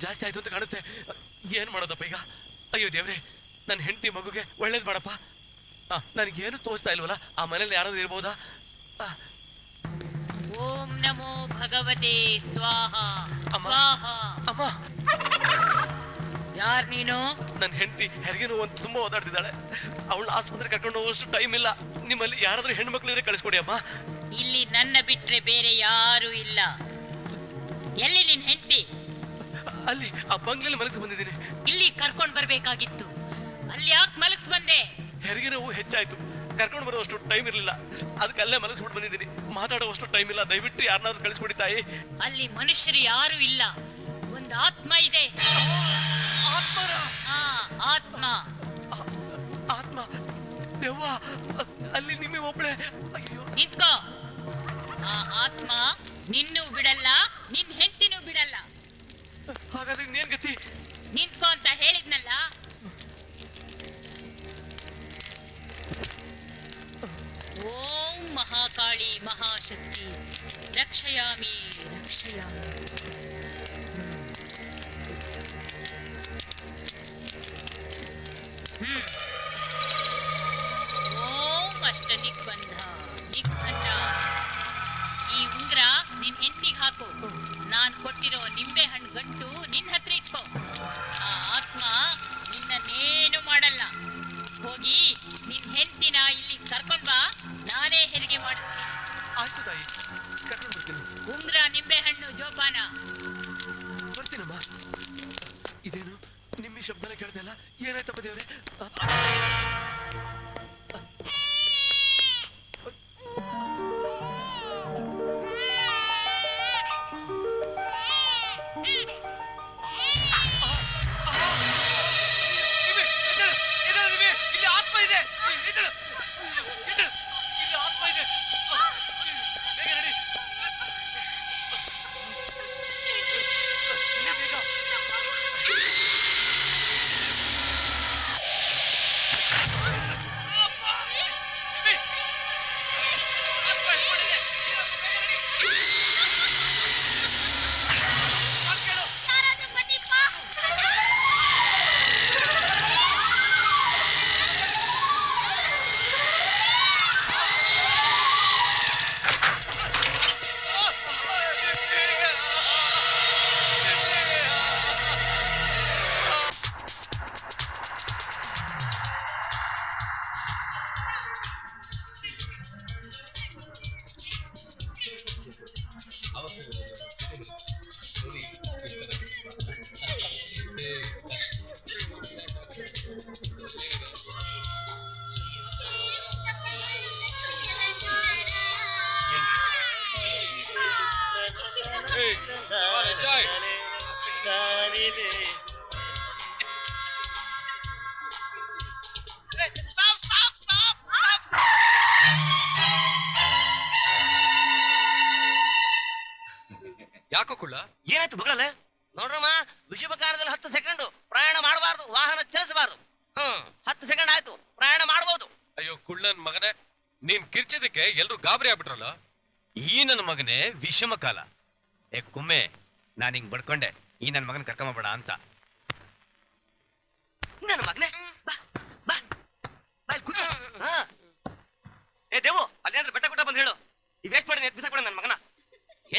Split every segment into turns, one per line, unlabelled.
ಜಾಸ್ತಿ ಆಯ್ತು ಅಂತ ಕಾಣುತ್ತೆ. ಏನ್ ಮಾಡೋದಪ್ಪ ಈಗ? ಅಯ್ಯೋ ದೇವ್ರೆ, ನನ್ನ ಹೆಂಡತಿ ಮಗುಗೆ ಒಳ್ಳೇದ್ ಮಾಡಪ್ಪ. ನನಗೇನು ತೋಚ್ತಾ ಇಲ್ವಲ್ಲ, ಆ ಮನೇಲಿ ಯಾರಾದ್ರೂ ಇರ್ಬೋದಾ?
ಓಂ ನಮೋ ಭಗವತೆ ಸ್ವಾಹ.
ಅಮ್ಮ,
ಯಾರ್ ನೀನು?
ನನ್ನ ಹೆಂಡತಿ ಹೆರಿಗೆ ನೋವು ಅಂತ ತುಂಬಾ ಓದಾಡ್ತಿದ್ದಾಳೆ. ಅವಳು ಆಸ್ಪತ್ರೆ ಕರ್ಕೊಂಡು ಹೋಗೋಷ್ಟು ಟೈಮ್ ಇಲ್ಲ. ನಿಮ್ಮಲ್ಲಿ ಯಾರಾದ್ರೂ ಹೆಣ್ಮಕ್ಳು ಇದ್ರೆ ಕಳಿಸ್ಕೊಡಿ ಅಮ್ಮ.
ಇಲ್ಲಿ ನನ್ನ ಬಿಟ್ರೆ ಬೇರೆ ಯಾರು ಇಲ್ಲ. ಎಲ್ಲಿ ನಿನ್ ಹೆಂಡತಿ?
ಅಲ್ಲಿ ಆ ಬಂಗ್ಲೆಯಲ್ಲಿ ಮಲಗಿಸಿ ಬಂದಿದ್ದೀನಿ.
ಇಲ್ಲಿ ಕರ್ಕೊಂಡ್ ಬರ್ಬೇಕಾಗಿತ್ತು. ಅಲ್ಲಿ ಯಾಕೆ ಮಲಗಿಸ್ ಬಂದೆ?
ಹೆರಿಗೆ ನೋವು ಹೆಚ್ಚಾಯ್ತು, ಕರ್ಕೊಂಡು ಬರುವಷ್ಟು ಟೈಮ್ ಇರಲಿಲ್ಲ. ಅದಕ್ಕೆ ಅಲ್ಲೇ ಮಲಗಿಸ್ಬಿಟ್ಟು ಬಂದಿದ್ದೀನಿ. ಮಾತಾಡುವಷ್ಟು ಟೈಮ್ ಇಲ್ಲ. ದಯವಿಟ್ಟು ಯಾರನ್ನಾದ್ರೂ ಕಳಿಸ್ಕೊಡಿ ತಾಯಿ.
ಅಲ್ಲಿ ಮನುಷ್ಯರು ಯಾರು ಇಲ್ಲ, ಒಂದು ಆತ್ಮ ಇದೆ. ಆತ್ಮ
ಆತ್ಮ ದೆವ್ವ ಅಲ್ಲಿ ನಿಮಗೆ ಒಬ್ಳೆ. ಅಯ್ಯೋ,
ನಿಂತ್ಕೋ. ಆ ಆತ್ಮ ನಿನ್ನೂ ಬಿಡಲ್ಲ, ನಿನ್ ಹೆಂಡತಿನೂ ಬಿಡಲ್ಲ.
ಹಾಗಾದ್ರೆ ಇನ್ನೇನ್ ಗತಿ?
ನಿಂತ್ಕೋ ಅಂತ ಹೇಳಿದ್ನಲ್ಲ. ಓಂ ಮಹಾಕಾಳಿ ಮಹಾಶಕ್ತಿ ರಕ್ಷಯಾಮಿ ರಕ್ಷಯಾಮಿ. ಓಂ ಅಷ್ಟ ದಿಗ್ಬಂಧ ದಿಗ್ಬಂಧ. ಈ ಉಂಗ್ರ ನಿನ್ ಹೆಂಡತಿಗೆ ಹಾಕು. ನಾನ್ ಕೊಟ್ಟಿರೋ ನಿಂಬೆ ಹಣ್ಣು ಗಂಟು ನಿನ್ ಹತ್ರ ಇಟ್ಕೋ. ಆ ಆತ್ಮ ನಿನ್ನನ್ನೇನು ಮಾಡಲ್ಲ. ಹೋಗಿ ನಿನ್ ಹೆಂಡತಿನ ಇಲ್ಲಿ ಕರ್ಕೊಂಡ್ ಬಾ, ನಾನೇ ಹೆರಿಗೆ ಮಾಡಿಸ್ತೀನಿ.
ಆಯ್ತು ತಾಯಿ, ಕರ್ಕೊಂಡು ಬರ್ತೀನಿ.
ಉಂಗ್ರ, ನಿಂಬೆ ಹಣ್ಣು, ಜೋಪಾನ.
ಬರ್ತೀನಮ್ಮ. ಇದೇನು ನಿಮ್ಮ ಶಬ್ದನ ಕೇಳ್ತಾ ಇಲ್ಲ? ಏನಾಯ್ತಪ್ಪ ದೇವ್ರೆ? ಇಲ್ಲಿ ಆತ್ಮ ಇದೆ. ಇಲ್ಲಿ ಆತ್ಮ ಇದೆ. ಬೇಗ ನಡಿ. ಯಾಕೋ ಕುಳ್ಳ,
ಏನಾಯ್ತು ಬಗಳಲೆ? ನೋಡ್ರಮ್ಮ, ವಿಷುವಕಾರದಲ್ಲಿ 10 ಸೆಕೆಂಡ್ ಪ್ರಯಾಣ ಮಾಡಬಾರ್ದು, ವಾಹನ ಚಲಿಸಬಾರ್ದು. 10 ಸೆಕೆಂಡ್ ಆಯ್ತು, ಪ್ರಯಾಣ ಮಾಡಬಹುದು.
ಅಯ್ಯೋ ಕುಳ್ಳನ್ ಮಗನೇ, ನೀನ್ ಕಿರ್ಚಿದಕ್ಕೆ ಎಲ್ರು ಗಾಬರಿ ಆಗ್ಬಿಟ್ರಲ್ಲ.
ಈ ನನ್ನ ಮಗನೇ ವಿಷಮ ಕಾಲ. ಕುಮ್ಮೆ, ನಾನು ಹಿಂಗ್ ಬಡ್ಕೊಂಡೆ, ಈ ನನ್ನ ಮಗನ ಕರ್ಕೊಂಬಬೇಡ ಅಂತ. ನನ್ನ ಮಗನೇ ಬಾ ಬಾ ಬಾ ಕೂತು. ದೇವು, ಅಲ್ಲಿ ಅಂದ್ರೆ ಬೆಟ್ಟ ಕೊಟ್ಟ ಬಂದು ಹೇಳು. ಈ ವೇಸ್ಟ್ ಮಾಡಿ ಎತ್ ಬಿಸಾಕೊಡ ನನ್ನ ಮಗನ.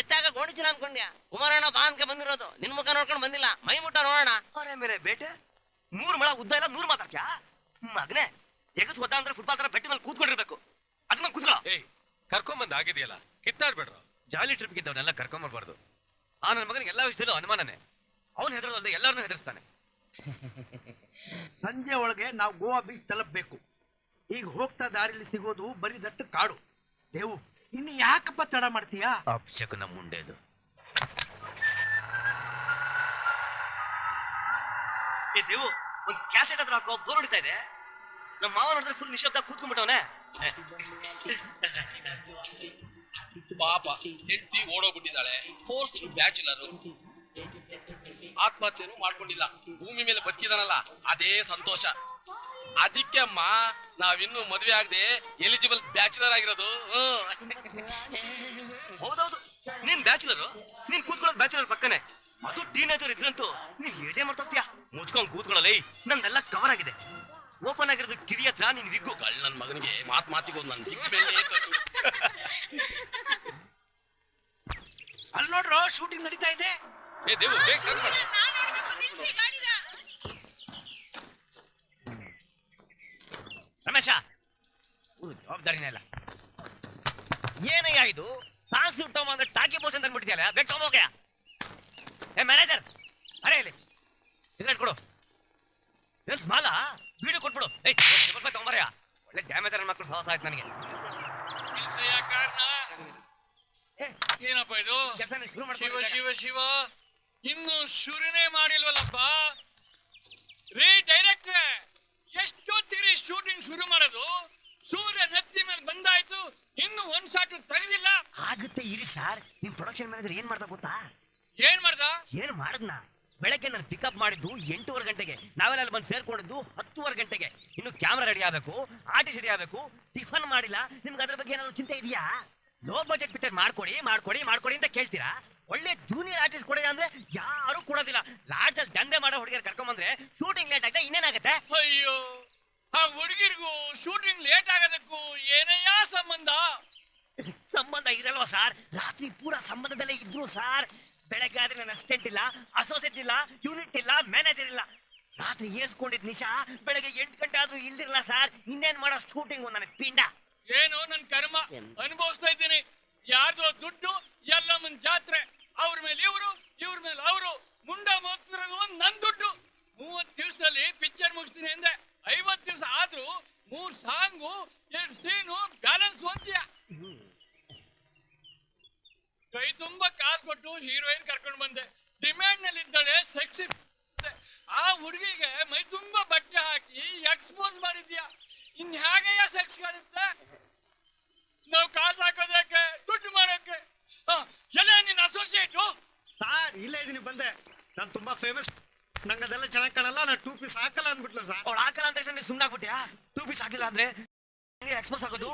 ಎತ್ತಾಗ ಗೋಣಿಚನ ಅನ್ಕೊಂಡ್ಯಾ? ಕುಮಾರಣ್ಣ ಬಾ ಅನ್ಕೆ ಬಂದಿರೋದು, ನಿನ್ ಮುಖ ನೋಡ್ಕೊಂಡು ಬಂದಿಲ್ಲ. ಮೈ ಮುಟ್ಟ ನೋಡೋಣ. ಅವರೇ ಮೇರೆ ಬೇಟೆ 100 ಮೊಳ ಉದ್ದ ಇಲ್ಲ 100 ಮಾತಾಡ್ತ್ಯಾ ಮಗನೇ? ಎಗಸ್ ಹೋದ ಅಂದ್ರೆ ಫುಟ್ಬಾಲ್ ತರ ಬೆಟ್ಟ ಮೇಲೆ ಕೂತ್ಕೊಂಡಿರ್ಬೇಕು. ಅದನ್ನ ಕೂತ್ಕೋ.
ಏಯ್, ಕರ್ಕೊಂಬಂದ್ ಆಗಿದೆಯಲ್ಲ, ಕಿತ್ತಾಡ್ಬೇಡ್ರ.
ಜಾಲಿ ಟ್ರಿಪ್ ಇದ್ದವನ್ನೆಲ್ಲ ಕರ್ಕೊಂಬರ್ಬಾರ್ದು. ಆ ನನ್ನ ಮಗನಿಗೆ ಎಲ್ಲಾ ವಿಷಯದಲ್ಲೂ ಅನುಮಾನನೇ. ಅವನು ಹೆದರೋದಲ್ಲದೆ ಎಲ್ಲರನ್ನೂ ಹೆದರ್ಸ್ತಾನೆ.
ಸಂಜೆ ಒಳಗೆ ನಾವು ಗೋವಾ ಬೀಚ್ ತಲುಪಬೇಕು. ಈಗ ಹೋಗ್ತಾ ದಾರಿಲಿ ಸಿಗೋದು ಬರೀ ದಟ್ಟ ಕಾಡು. ದೇವು, ಇನ್ನು ಯಾಕಪ್ಪ ತಡ ಮಾಡ್ತೀಯಾ?
ಅಪ್ಶಕನ ಮುಂಡೆದು. ಏ ದೇವು, ಒಂದು ಕ್ಯಾಸೆಟ್ ಹತ್ರ ಹಾಕೋ, ಬೋರ್ ಹೊಡಿತಾ ಇದೆ. ನಮ್ಮ ಮಾವ ನೋಡಿದ್ರೆ ಫುಲ್ ನಿಶಬ್ದ ಕೂತ್ಕೊಂಡ್ಬಿಟ್ಟವನೆ.
ಪಾಪ ಹೆಂಡತಿ ಓಡೋಗ್ಬಿಟ್ಟಿದ್ದಾಳೆ. ಫೋರ್ಸ್ಟ್ ಬ್ಯಾಚುಲರ್. ಆತ್ಮಹತ್ಯೆನೂ ಮಾಡ್ಕೊಂಡಿಲ್ಲ. ಭೂಮಿ ಮೇಲೆ ಬದುಕಿದಾನಲ್ಲ, ಅದೇ ಸಂತೋಷ. ಅದಕ್ಕೆ ಅಮ್ಮ ನಾವಿನ್ನು ಮದುವೆ ಆಗದೆ ಎಲಿಜಿಬಲ್ ಬ್ಯಾಚುಲರ್ ಆಗಿರೋದು.
ಹೌದೌದು, ನೀನ್ ಬ್ಯಾಚುಲರ್, ನೀನ್ ಕೂತ್ಕೊಳ್ಳೋದು ಬ್ಯಾಚುಲರ್ ಪಕ್ಕನೆ. ಅದು ಟೀನೇಜರ್ ಇದ್ರಂತೂ ನೀನ್ ಏನೇ ಮಾಡ್ತೀಯಾ ಮುಚ್ಕೊಂಡ್ ಕೂತ್ಕೊಳ್ಳಲ್ಲ ನಂದೆಲ್ಲ ಕವರ್ ಆಗಿದೆ ಓಪನ್ ಆಗಿರೋದು ಕಿವಿ ಹತ್ರ ನಿನ್ ವಿಗ್ಗು
ನನ್ ಮಗನಿಗೆ ಮಾತಿಗೋದು ನನ್ ಬಿಗ್ ಬೆಣ್ಣೆ ಕಣ್ಣು.
ಅಲ್ಲಿ ನೋಡ್ರೋ ಶೂಟಿಂಗ್ ನಡೀತಾ ಇದೆ.
ಏ ದೇವು ಬೇಗ ಕಟ್ ಮಾಡು.
ರಮೇಶ ಜವಾಬ್ದಾರಿನೇ ಇಲ್ಲ ಏನಯ್ಯ ಇದು ಸಾಂಗ್ ಸುಟ್ಟವ ಅಂದ್ರೆ ಟಾಕಿ ಬೋಸ್ ಅಂತ ಅಂದ್ಬಿಟ್ಟಿದ್ಯಲ್ಲ ಬೇಗ ತಗೋಗ್ಯಾ ಏ ಮ್ಯಾನೇಜರ್ ಅರೆ ಇಲ್ಲಿ ಸಿಗರೇಟ್ ಕೊಡು ಏನ್ ಮಾಲ ಬೀಡು ಕೊಟ್ಬಿಡು ಏಯ್ ತಗೊಂಬರ್ಯಾ ಒಳ್ಳೆ ಡ್ಯಾಮೇಜರ್ ಮಕ್ಕಳು ಸಹವಾಸ ಆಯ್ತು ನನಗೆ
ಏನಪ್ಪ ಇದು
ಕೆಲಸ ಶುರು
ಶಿವ
ಮಾಡ್ಕೊಂಡು
ಶಿವ ಶಿವ ಇನ್ನು ಶುರುನೇ ಮಾಡಿಲ್ವಲ್ಲಪ್ಪ ರೀ ಡೈರೆಕ್ಟ್ರೆ ಎಷ್ಟೊತ್ತಿಗೆ ಶೂಟಿಂಗ್ ಶುರು ಮಾಡೋದು ಸೂರ್ಯ ನೆತ್ತಿ ಮೇಲೆ ಬಂದಾಯ್ತು ಇನ್ನು ಒಂದ್ ಶಾಟ್ ತೆಗೆದಿಲ್ಲ
ಆಗುತ್ತೆ ಇರಿ ಸರ್ ನಿಮ್ ಪ್ರೊಡಕ್ಷನ್ ಮ್ಯಾನೇಜರ್ ಏನ್ ಮಾಡ್ತಾ ಗೊತ್ತಾ
ಏನ್ ಮಾಡ್ದ
ಏನ್ ಮಾಡದ್ನ ಬೆಳಗ್ಗೆ ನಾನು ಪಿಕಪ್ ಮಾಡಿದ್ದು 8:30 ಗಂಟೆಗೆ ನಾವೆಲ್ಲ ಅಲ್ಲಿ ಬಂದು ಸೇರ್ಕೊಂಡಿದ್ದು 10:30 ಗಂಟೆಗೆ ಇನ್ನು ಕ್ಯಾಮ್ರಾ ರೆಡಿ ಆಗ್ಬೇಕು ಆರ್ಟಿಸ್ಟ್ ರೆಡಿ ಆಗ್ಬೇಕು ಟಿಫನ್ ಮಾಡಿಲ್ಲ ನಿಮ್ಗೆ ಅದ್ರ ಬಗ್ಗೆ ಏನಾದ್ರು ಚಿಂತೆ ಇದೆಯಾ ಲೋ ಬಜೆಟ್ ಪಿಕ್ಚರ್ ಮಾಡ್ಕೊಡಿ ಮಾಡ್ಕೊಡಿ ಮಾಡ್ಕೊಡಿ ಅಂತ ಕೇಳ್ತೀರಾ ಒಳ್ಳೆ ಜೂನಿಯರ್ ಆರ್ಟಿಸ್ಟ್ ಕೊಡಿ ಅಂದ್ರೆ ಯಾರು ಕೊಡೋದಿಲ್ಲ ಲಾಡ್ಜ್ ಅಲ್ಲಿ ದಂಧೆ ಮಾಡೋ ಹುಡುಗಿಯರ್ ಕರ್ಕೊಂಬಂದ್ರೆ ಶೂಟಿಂಗ್ ಲೇಟ್ ಆಗ ಇನ್ನೇನಾಗತ್ತೆ
ಅಯ್ಯೋ ಆ ಹುಡುಗಿರ್ಗೂ ಶೂಟಿಂಗ್ ಲೇಟ್ ಆಗೋದಕ್ಕೂ ಏನಯ್ಯ ಸಂಬಂಧ
ಸಂಬಂಧ ಇರಲ್ವಾ ಸರ್ ರಾತ್ರಿ ಪೂರಾ ಸಂಬಂಧದಲ್ಲೇ ಇದ್ರು ಸರ್ ಬೆಳಗ್ಗೆ ಆದ್ರೆ ನನ್ನ ಅಸಿಸ್ಟೆಂಟ್ ಇಲ್ಲ ಅಸೋಸಿಯೇಟ್ ಇಲ್ಲ ಯೂನಿಟ್ ಇಲ್ಲ ಮ್ಯಾನೇಜರ್ ಇಲ್ಲ ರಾತ್ರಿ ಏರ್ಸ್ಕೊಂಡಿದ್ ನಿಶಾ ಬೆಳಗ್ಗೆ 8 ಗಂಟೆ ಆದ್ರೂ ಇಲ್ದಿರಲ್ಲ ಸರ್ ಇನ್ನೇನ್ ಮಾಡೋ ಶೂಟಿಂಗ್ ನನಗೆ ಪಿಂಡ
ಏನು ನನ್ ಕರ್ಮ ಅನುಭವಿಸ್ತಾ ಇದ್ದೀನಿ ಯಾರ್ದೋ ದುಡ್ಡು ಎಲ್ಲಮ್ಮನ್ ಜಾತ್ರೆ ಅವ್ರ ಮೇಲೆ ಇವ್ರ ಮೇಲೆ ಅವರು ಮುಂಡ ಮೋಗ್ತಿರೋದು ನನ್ ದುಡ್ಡು 30 ದಿವಸದಲ್ಲಿ ಪಿಕ್ಚರ್ ಮುಗಿಸ್ತೀನಿ ಎಂದೆ 50 ದಿವಸ ಆದ್ರೂ 3 ಸಾಂಗು 2 ಸೀನು ಬ್ಯಾಲೆನ್ಸ್ ಹೊಂದ್ಯ ಕೈ ತುಂಬಾ ಕಾಸು ಕೊಟ್ಟು ಹೀರೋಯಿನ್ ಕರ್ಕೊಂಡು ಬಂದೆ ಡಿಮ್ಯಾಂಡ್ ನಲ್ಲಿ ಇದ್ದಾಳೆ ಸೆಕ್ಸಿ ಆ ಹುಡುಗಿಗೆ ಮೈ ತುಂಬಾ ಬಟ್ಟೆ ಹಾಕಿ ಎಕ್ಸ್ಪೋಸ್ ಮಾಡಿದ್ಯಾ ಇನ್ ಹೇಗಯ್ಯ ಸೆಕ್ಸ್ ಕಾಣುತ್ತೆ ನಾವು ಕಾಸು ಹಾಕೋದಕ್ಕೆ ದುಡ್ಡು ಮಾಡೋಕೆ ಎಲ್ಲ ನಿನ್ನ ಅಸೋಸಿಯೇಟು
ಸಾರ್ ಇಲ್ಲೇ ಇದೀನಿ ಬಂದೆ ನಾನು ತುಂಬಾ ಫೇಮಸ್ ನಂಗೆ ಅದೆಲ್ಲ ಚೆನ್ನಾಗಿ ಕಾಣಲ್ಲ ನಾನು 2 ಪೀಸ್ ಹಾಕಲ್ಲ ಅಂದ್ಬಿಟ್ಲು ಸರ್
ಅವ್ಳು ಹಾಕಲ್ಲ ಅಂತ ನೀನು ಸುಮ್ಮನೆ ಆಗ್ಬಿಟ್ಯಾ 2 ಪೀಸ್ ಹಾಕಿಲ್ಲ ಅಂದ್ರೆ ಎಕ್ಸ್ಪೋಸ್ ಆಗೋದು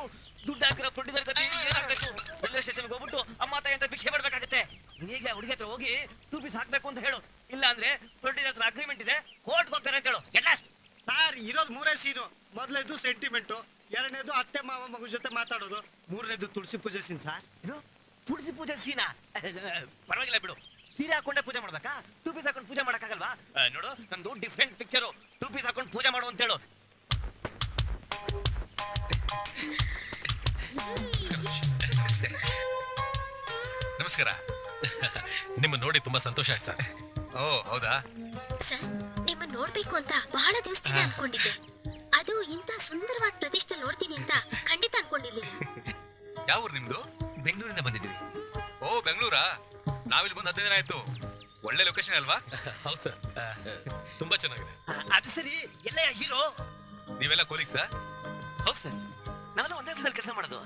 ದುಡ್ಡು ಹಾಕಿರೋ ಪ್ರೊಡ್ಯೂಸರ್ ಗತಿ ಏನಾಗಬೇಕು ರೈಲ್ವೆ ಸ್ಟೇಷನ್ಗೆ ಹೋಗ್ಬಿಟ್ಟು ಅಮ್ಮ ತಾಯಿ ಅಂತ ಭಿಕ್ಷೆ ಮಾಡ್ಬೇಕಾಗತ್ತೆ ನೀವೀಗ ಹುಡುಗಿ ಹತ್ರ ಹೋಗಿ 2 ಪೀಸ್ ಹಾಕ್ಬೇಕು ಅಂತ ಹೇಳು ಇಲ್ಲ ಅಂದ್ರೆ ಪ್ರೊಡ್ಯೂಸರ್ ಹತ್ರ ಅಗ್ರಿಮೆಂಟ್ ಇದೆ ಕೋರ್ಟ್ಗೆ ಹೋಗ್ತಾರೆ ಅಂತ ಹೇಳು
ಸಾರ್ ಇರೋದು 3 ಸೀನು ಮೊದಲನೇದು ಸೆಂಟಿಮೆಂಟು ಎರಡನೇದು ಅತ್ತೆ ಮಾವ ಮಗು ಜೊತೆ ಮಾತಾಡೋದು ಮೂರನೇದು ತುಳಸಿ ಪೂಜೆ ಸೀನ್ ಸರ್
ಏನು ತುಳಸಿ ಪೂಜೆ ಸೀನಾ ಪರವಾಗಿಲ್ಲ ಬಿಡು ಸೀರೆ ಹಾಕೊಂಡೆ ಪೂಜೆ ಮಾಡ್ಬೇಕಾ 2 ಪೀಸ್ ಹಾಕೊಂಡು ಪೂಜೆ ಮಾಡಕ್ಕಾಗಲ್ವಾ ನೋಡು ನಂದು ಡಿಫ್ರೆಂಟ್ ಪಿಕ್ಚರು 2 ಪೀಸ್ ಹಾಕೊಂಡು ಪೂಜೆ ಮಾಡು ಅಂತ ಹೇಳು
ನಮಸ್ಕಾರ ನಿಮ್ಮ ನೋಡಿ ತುಂಬಾ ಸಂತೋಷ ಆಯ್ತು ಸರ್ ಓ ಹೌದಾ
ಸರ್ ನಿಮ್ಮ ನೋಡ್ಬೇಕು ಅಂತ ಬಹಳ ದಿವಸದಿಂದ ಅನ್ಕೊಂಡಿದ್ದೆ ಅದು ಇಂತ ಸುಂದರವಾದ ಪ್ರದೇಶ ನೋಡ್ತೀನಿ ಅಂತ ಖಂಡಿತ ಅನ್ಕೊಂಡಿರ್ಲಿಲ್ಲ
ಯಾವ ಊರು ನಿಮ್ದು
ಬೆಂಗಳೂರಿಂದ ಬಂದಿದ್ವಿ
ಓ ಬೆಂಗಳೂರಾ ನಾವಿಲ್ಲಿ ಬಂದು 15 ದಿನ ಆಯ್ತು ಒಳ್ಳೆ ಲೊಕೇಶನ್ ಅಲ್ವಾ ಹೌದು ಸರ್ ತುಂಬಾ ಚೆನ್ನಾಗಿದೆ
ಅದು ಸರಿ ಎಲ್ಲ ಹೀರೋ
ನೀವೆಲ್ಲ ಕೋಲಿಗ್ ಸರ್
ಹೌದು ಸರ್ ನಾವೆಲ್ಲ ಒಂದೇ ಆಫೀಸಲ್ಲಿ ಕೆಲಸ ಮಾಡೋದು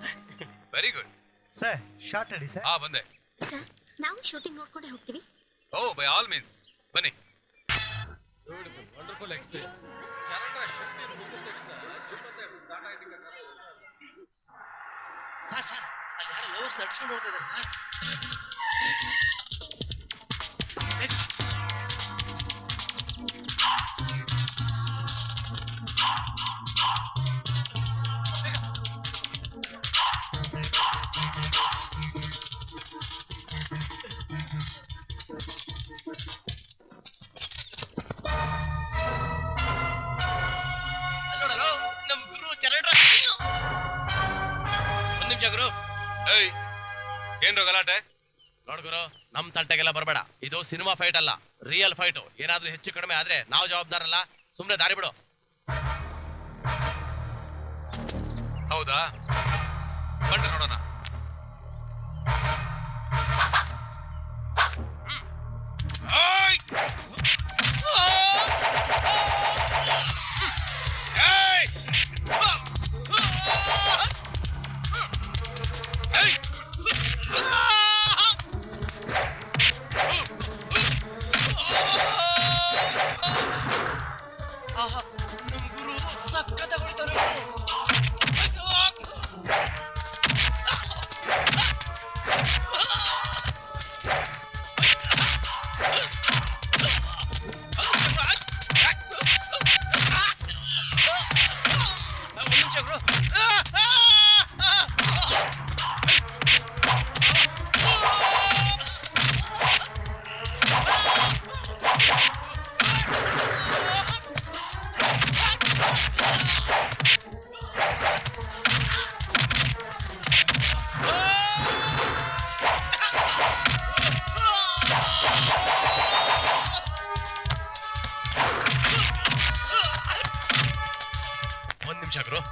very good
sir short ready sir
ಬಂದೆ
ಸರ್ ನಾವು ಶೂಟಿಂಗ್ ನೋಡ್ಕೊಂಡೇ ಹೋಗ್ತೀವಿ
ಓ ಬೈ ಆಲ್ ಮೀನ್ಸ್ ಬನ್ನಿ
ವಂಡರ್ಫುಲ್ ಎಕ್ಸ್ಪೀರಿಯನ್ಸ್
ಸರ್ ಅಲ್ಲಿ ಯಾರು ಲವರ್ಸ್ ನಡ್ಸ್ಕೊಂಡು ಹೋಗ್ತಾ ಇದ್ದಾರೆ ಸರ್
ಏನ್ರೋ ಗಲಾಟೆ
ನೋಡ್ಗುರು ನಮ್ ತಂಟೆಗೆಲ್ಲ ಬರಬೇಡ ಇದು ಸಿನಿಮಾ ಫೈಟ್ ಅಲ್ಲ ರಿಯಲ್ ಫೈಟ್ ಏನಾದ್ರೂ ಹೆಚ್ಚು ಕಡಿಮೆ ಆದ್ರೆ ನಾವು ಜವಾಬ್ದಾರಲ್ಲ ಸುಮ್ನೆ ದಾರಿ ಬಿಡು
ಹೌದಾ ಬನ್ನಿ ನೋಡೋಣ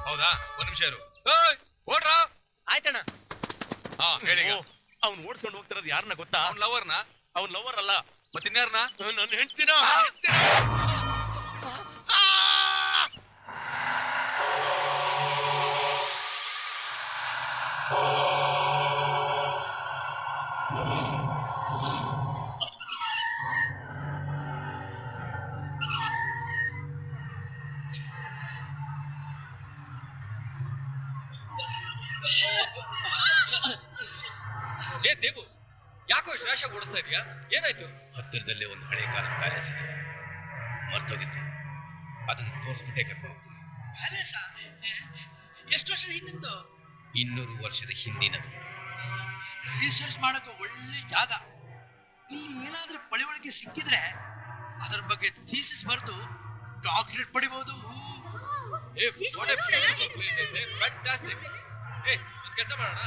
ಹೌದಾ? ಒಂದ್ ನಿಮಿಷ ಇರು. ಓಡ್ರ.
ಆಯ್ತಣ್ಣ.
ಹಾ ಹೇಳಿ.
ಅವ್ನು ಓಡಿಸ್ಕೊಂಡು ಹೋಗ್ತಿರೋದು ಯಾರನ್ನ ಗೊತ್ತಾ?
ಅವ್ನ ಲವರ್ನ?
ಅವ್ನ ಲವರ್ ಅಲ್ಲ,
ಮತ್ತಿನ್ಯಾರನ್ನ?
ನನ್ನ ಹೆಂಡ್ತಿನ.
ಏ ದೇವು, ಯಾಕೋ ಶ್ರಾಶ ಓಡಿಸ್ತಾ ಇದೀಯಾ? ಏನಾಯ್ತು?
ಹತ್ತಿರದಲ್ಲೇ ಒಂದು ಹಳೆ ಕಾಲದ ಪ್ಯಾಲೇಸ್ ಇದೆ, ಮರ್ತೋಗಿತ್ತು. ಅದನ್ನು ತೋರಿಸ್ಬಿಟ್ಟೆ ಕರ್ಕೊಂಡು ಹೋಗ್ತೀನಿ.
ಪ್ಯಾಲೇಸ? ಎಷ್ಟು ವರ್ಷ ಹಿಂದಿತ್ತು?
200 ವರ್ಷದ ಹಿಂದಿನದು.
ರಿಸರ್ಚ್ ಮಾಡೋಕೆ ಒಳ್ಳೆ ಜಾಗ. ಇಲ್ಲಿ ಏನಾದ್ರೂ ಪಳಿವಳಿಕೆ ಸಿಕ್ಕಿದ್ರೆ ಅದರ ಬಗ್ಗೆ ಥೀಸಿಸ್ ಬರೆದು ಡಾಕ್ಟರೇಟ್ ಪಡಿಬಹುದು.
ಫ್ಯಾಂಟಾಸ್ಟಿಕ್. ಏ ಒಂದು ಕೆಲಸ ಮಾಡೋಣ,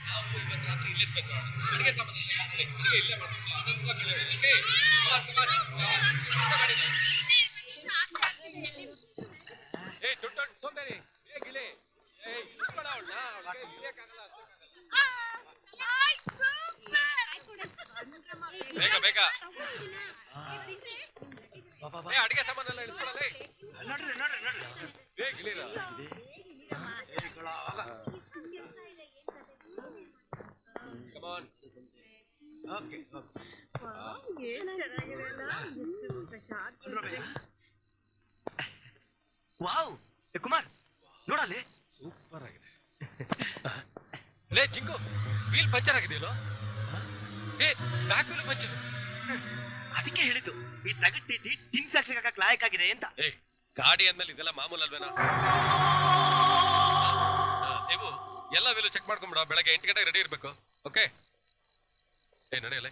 ನಾವು ಇವತ್ತು ರಾತ್ರಿ ಇಲ್ಲೇ ಸ್ಪೆಂಡ್ ಮಾಡೋಣ. ಅಡುಗೆ ಸಾಮಾನು ಇಲ್ಲೇ ಮಾಡ್ತೀವಿ. ಏ ದೊಡ್ಡ ಸೋಂಬೇರಿ, ಏ ಗಿಳಿ, ಏ ಇಟ್ಕೊಳ ಅವಳನ್ನ, ಅವಳಿಗೆ ಇಳಿಯಕ್ಕಾಗಲ್ಲ. ಬೇಗ ಬೇಗ ಏ ಅಡುಗೆ ಸಾಮಾನೆಲ್ಲ ಇಟ್ಕೊಳ್ಳಲ್ಲ.
ನೋಡ್ರಿ ನೋಡ್ರಿ ನೋಡ್ರಿ,
ಬೇಗ ಗಿಳಿರ. Come on.
Okay
wow, Kumar ನೋಡಲ್ಲಿ.
ಸೂಪರ್ ಆಗಿದೆ. ಲೇ ಜಿಂಕು, ವೀಲ್ ಪಂಚರ್ ಆಗಿದೆಯಲ್ಲೋ? ಏ ಬ್ಯಾಕ್ ವೀಲ್ ಪಂಚರ್.
ಅದಕ್ಕೆ ಹೇಳಿದ್ದು ಈ ತಗಟ್ಟಿ ಟಿನ್ ಫ್ಯಾಕ್ಟ್ರಿ ಹಾಕಕ್ ಲಾಯಕ್ ಆಗಿದೆ ಅಂತ.
ಏ ಗಾಡಿ ಅಂದ್ಮೇಲೆ ಇದೆಲ್ಲ ಮಾಮೂಲ್ ಅಲ್ವೇನಾ? ನೀವು ಎಲ್ಲ ವೀಲು ಚೆಕ್ ಮಾಡ್ಕೊಂಬಿಡ. ಬೆಳಗ್ಗೆ 8 ಗಂಟೆಗೆ ರೆಡಿ ಇರ್ಬೇಕು. ಓಕೆ? ಏ ನಡೆಯಲ್ಲ.